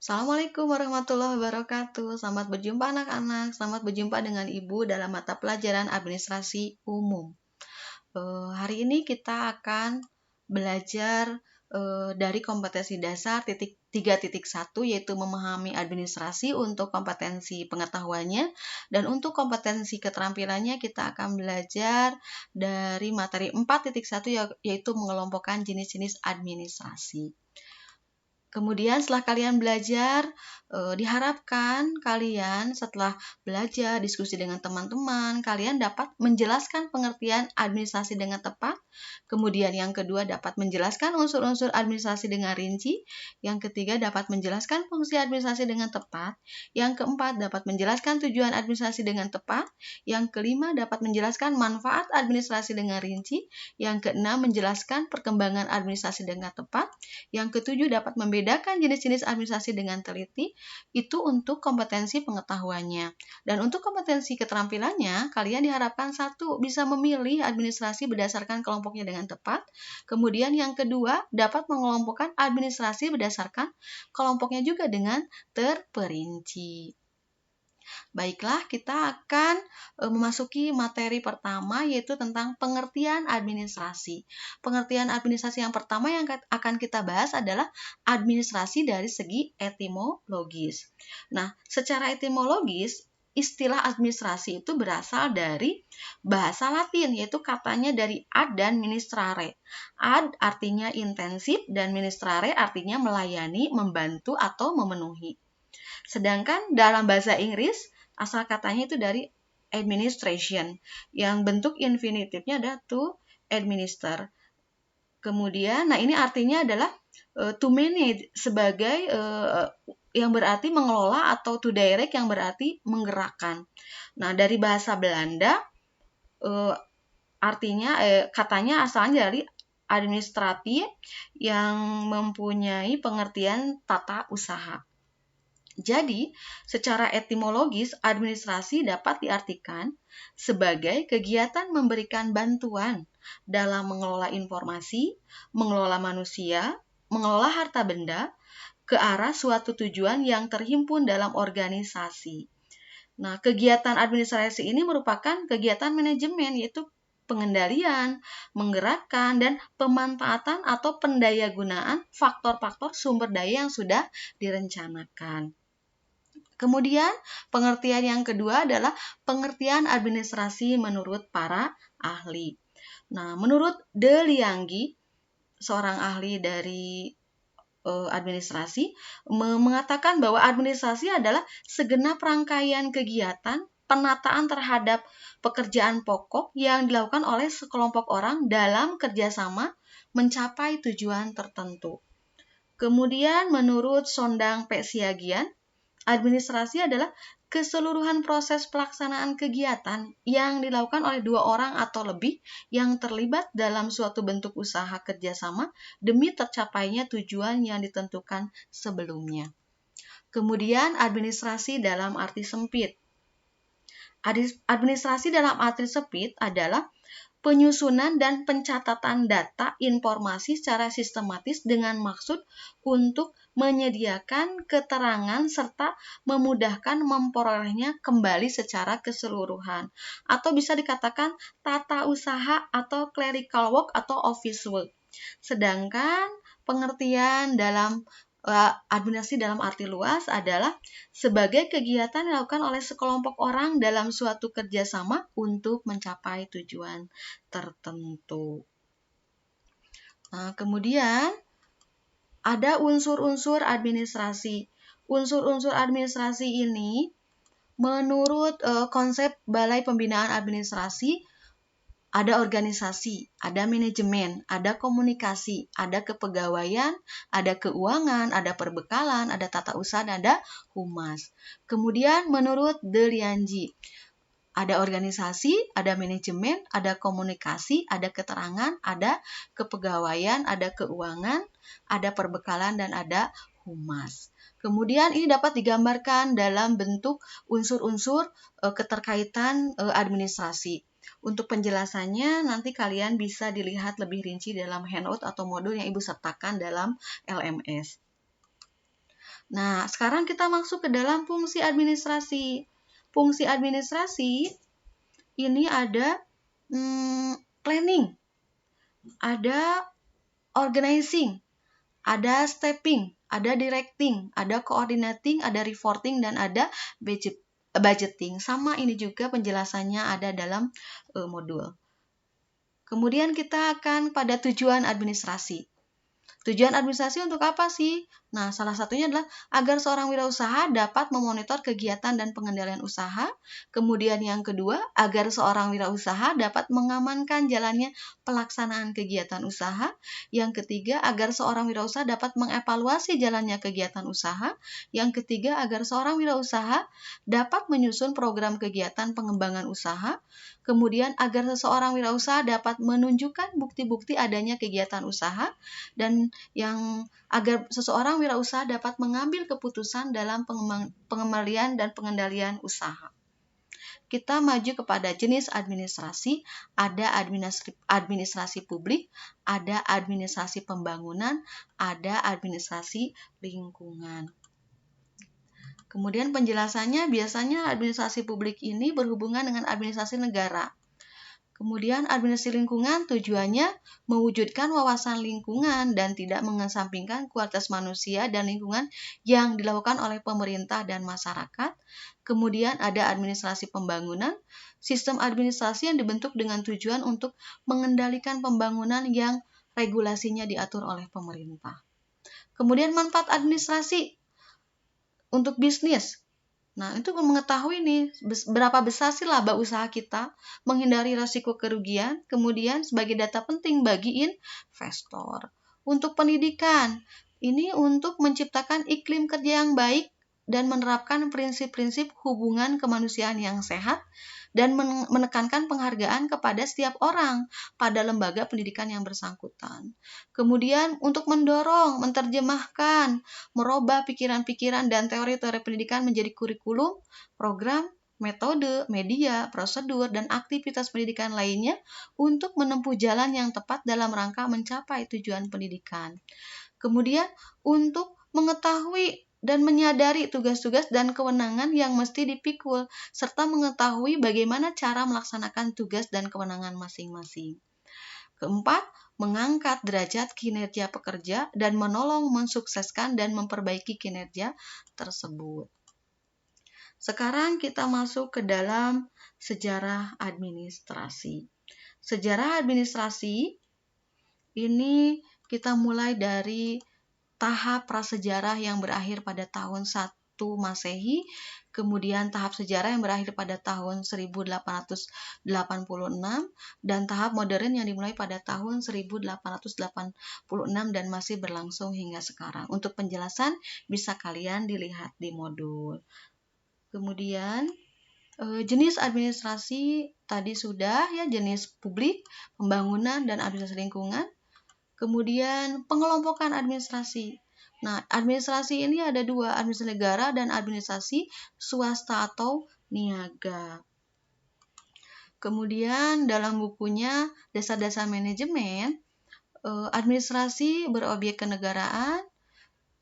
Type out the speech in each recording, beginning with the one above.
Assalamualaikum warahmatullahi wabarakatuh. Selamat berjumpa anak-anak. Selamat berjumpa dengan Ibu dalam mata pelajaran administrasi umum. Hari ini kita akan belajar dari kompetensi dasar 3.1 yaitu memahami administrasi untuk kompetensi pengetahuannya, dan untuk kompetensi keterampilannya kita akan belajar dari materi 4.1 yaitu mengelompokkan jenis-jenis administrasi. Kemudian setelah kalian belajar, diharapkan kalian setelah belajar, diskusi dengan teman-teman, kalian dapat menjelaskan pengertian administrasi dengan tepat. Kemudian yang kedua dapat menjelaskan unsur-unsur administrasi dengan rinci. Yang ketiga dapat menjelaskan fungsi administrasi dengan tepat. Yang keempat dapat menjelaskan tujuan administrasi dengan tepat. Yang kelima dapat menjelaskan manfaat administrasi dengan rinci. Yang keenam menjelaskan perkembangan administrasi dengan tepat. Yang ketujuh dapat membedakan jenis-jenis administrasi dengan teliti. Itu untuk kompetensi pengetahuannya. Dan untuk kompetensi keterampilannya, kalian diharapkan satu, bisa memilih administrasi berdasarkan kelompoknya dengan tepat. Kemudian yang kedua, dapat mengelompokkan administrasi berdasarkan kelompoknya juga dengan terperinci. Baiklah, kita akan memasuki materi pertama, yaitu tentang pengertian administrasi. Pengertian administrasi yang pertama yang akan kita bahas adalah administrasi dari segi etimologis. Nah, secara etimologis, istilah administrasi itu berasal dari bahasa Latin, yaitu katanya dari ad dan ministrare. Ad artinya intensif dan ministrare artinya melayani, membantu, atau memenuhi. Sedangkan dalam bahasa Inggris, asal katanya itu dari administration, yang bentuk infinitifnya ada to administer. Kemudian, nah ini artinya adalah to manage sebagai yang berarti mengelola, atau to direct yang berarti menggerakkan. Nah, dari bahasa Belanda, artinya katanya asalnya dari administratie yang mempunyai pengertian tata usaha. Jadi, secara etimologis, administrasi dapat diartikan sebagai kegiatan memberikan bantuan dalam mengelola informasi, mengelola manusia, mengelola harta benda, ke arah suatu tujuan yang terhimpun dalam organisasi. Nah, kegiatan administrasi ini merupakan kegiatan manajemen, yaitu pengendalian, menggerakkan, dan pemanfaatan atau pendayagunaan faktor-faktor sumber daya yang sudah direncanakan. Kemudian, pengertian yang kedua adalah pengertian administrasi menurut para ahli. Nah, menurut De Lianggi, seorang ahli dari administrasi, mengatakan bahwa administrasi adalah segenap rangkaian kegiatan penataan terhadap pekerjaan pokok yang dilakukan oleh sekelompok orang dalam kerjasama mencapai tujuan tertentu. Kemudian, menurut Sondang P. Siagian, administrasi adalah keseluruhan proses pelaksanaan kegiatan yang dilakukan oleh dua orang atau lebih yang terlibat dalam suatu bentuk usaha kerjasama demi tercapainya tujuan yang ditentukan sebelumnya. Kemudian, administrasi dalam arti sempit. Administrasi dalam arti sempit adalah penyusunan dan pencatatan data informasi secara sistematis dengan maksud untuk menyediakan keterangan serta memudahkan memperolehnya kembali secara keseluruhan. Atau bisa dikatakan tata usaha atau clerical work atau office work. Sedangkan pengertian dalam administrasi dalam arti luas adalah sebagai kegiatan yang dilakukan oleh sekelompok orang dalam suatu kerjasama untuk mencapai tujuan tertentu. Nah, kemudian ada unsur-unsur administrasi. Unsur-unsur administrasi ini menurut konsep Balai Pembinaan Administrasi, ada organisasi, ada manajemen, ada komunikasi, ada kepegawaian, ada keuangan, ada perbekalan, ada tata usaha, dan ada humas. Kemudian menurut De Lianggi, ada organisasi, ada manajemen, ada komunikasi, ada keterangan, ada kepegawaian, ada keuangan, ada perbekalan, dan ada humas. Kemudian ini dapat digambarkan dalam bentuk unsur-unsur keterkaitan administrasi. Untuk penjelasannya nanti kalian bisa dilihat lebih rinci dalam handout atau modul yang Ibu sertakan dalam LMS. Nah, sekarang kita masuk ke dalam fungsi administrasi. Fungsi administrasi ini ada planning, ada organizing, ada stepping, ada directing, ada coordinating, ada reporting, dan ada budgeting. Sama ini juga penjelasannya ada dalam modul. Kemudian kita akan pada tujuan administrasi. Tujuan administrasi untuk apa sih? Nah, salah satunya adalah agar seorang wirausaha dapat memonitor kegiatan dan pengendalian usaha. Kemudian yang kedua, agar seorang wirausaha dapat mengamankan jalannya pelaksanaan kegiatan usaha. Yang ketiga, agar seorang wirausaha dapat mengevaluasi jalannya kegiatan usaha. Yang ketiga, agar seorang wirausaha dapat menyusun program kegiatan pengembangan usaha. Kemudian, agar seseorang wirausaha dapat menunjukkan bukti-bukti adanya kegiatan usaha. Dan yang agar seseorang wirausaha dapat mengambil keputusan dalam pengembalian dan pengendalian usaha. Kita maju kepada jenis administrasi, ada administrasi publik, ada administrasi pembangunan, ada administrasi lingkungan. Kemudian penjelasannya biasanya administrasi publik ini berhubungan dengan administrasi negara. Kemudian administrasi lingkungan tujuannya mewujudkan wawasan lingkungan dan tidak mengesampingkan kualitas manusia dan lingkungan yang dilakukan oleh pemerintah dan masyarakat. Kemudian ada administrasi pembangunan, sistem administrasi yang dibentuk dengan tujuan untuk mengendalikan pembangunan yang regulasinya diatur oleh pemerintah. Kemudian manfaat administrasi untuk bisnis. Nah, itu mengetahui nih berapa besar sih laba usaha kita, menghindari risiko kerugian, kemudian sebagai data penting bagi investor. Untuk pendidikan, ini untuk menciptakan iklim kerja yang baik dan menerapkan prinsip-prinsip hubungan kemanusiaan yang sehat dan menekankan penghargaan kepada setiap orang pada lembaga pendidikan yang bersangkutan. Kemudian untuk mendorong, menerjemahkan, merubah pikiran-pikiran dan teori-teori pendidikan menjadi kurikulum, program, metode, media, prosedur, dan aktivitas pendidikan lainnya untuk menempuh jalan yang tepat dalam rangka mencapai tujuan pendidikan. Kemudian untuk mengetahui dan menyadari tugas-tugas dan kewenangan yang mesti dipikul, serta mengetahui bagaimana cara melaksanakan tugas dan kewenangan masing-masing. Keempat, mengangkat derajat kinerja pekerja dan menolong mensukseskan dan memperbaiki kinerja tersebut. Sekarang kita masuk ke dalam sejarah administrasi. Sejarah administrasi ini kita mulai dari tahap prasejarah yang berakhir pada tahun 1 Masehi, kemudian tahap sejarah yang berakhir pada tahun 1886, dan tahap modern yang dimulai pada tahun 1886 dan masih berlangsung hingga sekarang. Untuk penjelasan bisa kalian dilihat di modul. Kemudian jenis administrasi tadi sudah ya, jenis publik, pembangunan, dan administrasi lingkungan. Kemudian pengelompokan administrasi. Nah, administrasi ini ada dua, administrasi negara dan administrasi swasta atau niaga. Kemudian dalam bukunya Dasar-Dasar Manajemen, administrasi berobjek kenegaraan,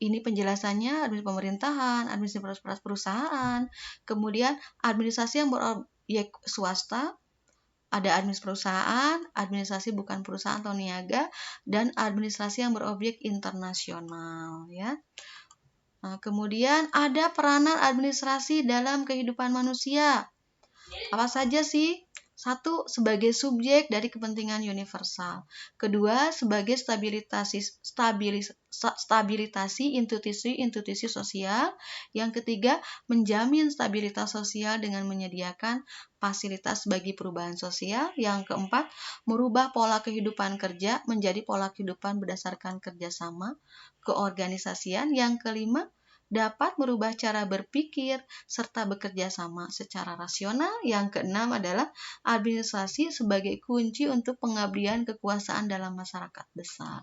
ini penjelasannya administrasi pemerintahan, administrasi perusahaan, kemudian administrasi yang berobjek swasta, ada administrasi perusahaan, administrasi bukan perusahaan atau niaga, dan administrasi yang berobjek internasional, ya. Nah, kemudian ada peranan administrasi dalam kehidupan manusia. Apa saja sih? Satu, sebagai subjek dari kepentingan universal. Kedua, sebagai stabilitasi institusi sosial. Yang ketiga, menjamin stabilitas sosial dengan menyediakan fasilitas bagi perubahan sosial. Yang keempat, merubah pola kehidupan kerja menjadi pola kehidupan berdasarkan kerjasama, keorganisasian. Yang kelima, dapat merubah cara berpikir serta bekerja sama secara rasional. Yang keenam adalah administrasi sebagai kunci untuk pengabdian kekuasaan dalam masyarakat besar.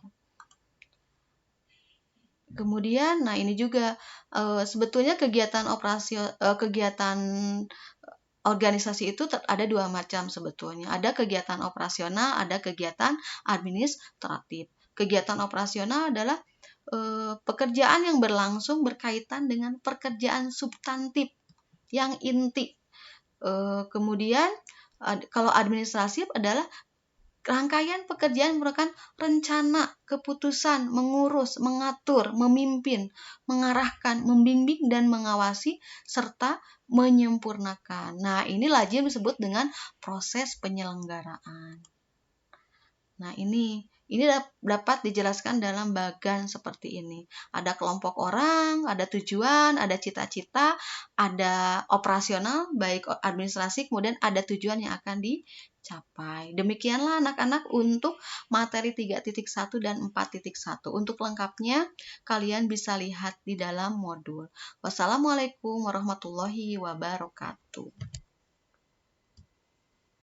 Kemudian, nah ini juga sebetulnya kegiatan organisasi itu ada dua macam sebetulnya. Ada kegiatan operasional, ada kegiatan administratif. Kegiatan operasional adalah pekerjaan yang berlangsung berkaitan dengan pekerjaan substantif yang inti. Kemudian kalau administratif adalah rangkaian pekerjaan merupakan rencana, keputusan, mengurus, mengatur, memimpin, mengarahkan, membimbing, dan mengawasi, serta menyempurnakan. Nah, ini lazim disebut dengan proses penyelenggaraan. Nah, ini dapat dijelaskan dalam bagan seperti ini. Ada kelompok orang, ada tujuan, ada cita-cita, ada operasional, baik administrasi, kemudian ada tujuan yang akan dicapai. Demikianlah anak-anak untuk materi 3.1 dan 4.1. Untuk lengkapnya, kalian bisa lihat di dalam modul. Wassalamualaikum warahmatullahi wabarakatuh.